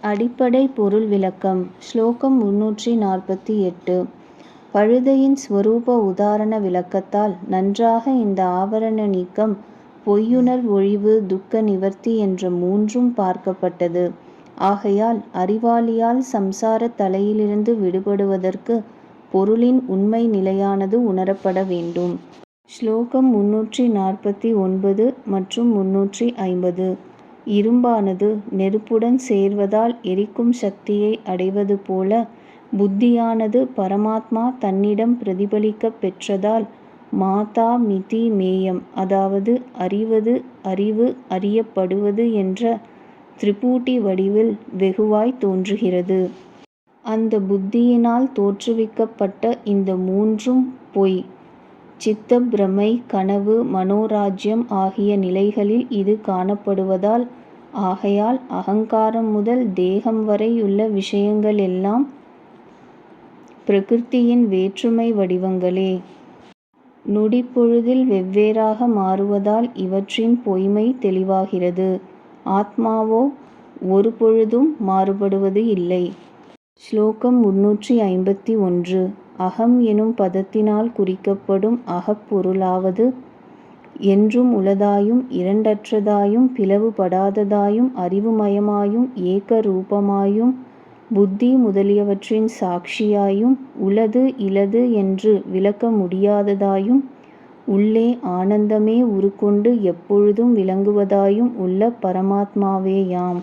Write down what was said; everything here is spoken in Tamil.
அடிப்படை பொருள் விளக்கம். ஸ்லோகம் 348. பழுதையின் ஸ்வரூப உதாரண விளக்கத்தால் நன்றாக இந்த ஆவரண நீக்கம், பொய்யுணர் ஒழிவு, துக்க நிவர்த்தி என்ற மூன்றும் பார்க்கப்பட்டது. ஆகையால் அறிவாளியால் சம்சாரத் தலையிலிருந்து விடுபடுவதற்கு பொருளின் உண்மை நிலையானது உணரப்பட வேண்டும். ஸ்லோகம் 349 மற்றும் 350. இரும்பானது நெருப்புடன் சேர்வதால் எரிக்கும் சக்தியை அடைவது போல, புத்தியானது பரமாத்மா தன்னிடம் பிரதிபலிக்கப் பெற்றதால் மாதா மிதி மேயம், அதாவது அறிவது, அறிவு, அறியப்படுவது என்ற திரிபூட்டி வடிவில் வெகுவாய் தோன்றுகிறது. அந்த புத்தியினால் தோற்றுவிக்கப்பட்ட இந்த மூன்றும் பொய். சித்த பிரமை, கனவு, மனோராஜ்யம் ஆகிய நிலைகளில் இது காணப்படுவதால், ஆகையால் அகங்காரம் முதல் தேகம் வரை உள்ள விஷயங்கள் எல்லாம் பிரகிருதியின் வேற்றுமை வடிவங்களே. நொடிப்பொழுதில் வெவ்வேறாக மாறுவதால் இவற்றின் பொய்மை தெளிவாகிறது. ஆத்மாவோ ஒரு பொழுதும் மாறுபடுவது இல்லை. ஸ்லோகம் 351. அகம் எனும் பதத்தினால் குறிக்கப்படும் அகப்பொருளாவது என்றும் உளதாயும் இரண்டற்றதாயும் பிளவுபடாததாயும் அறிவுமயமாயும் ஏக ரூபமாயும் புத்தி முதலியவற்றின் சாட்சியாயும் உளது இலது என்று விளக்க முடியாததாயும் உள்ளே ஆனந்தமே உருக்கொண்டு எப்பொழுதும் விளங்குவதாயும் உள்ள பரமாத்மாவேயாம்.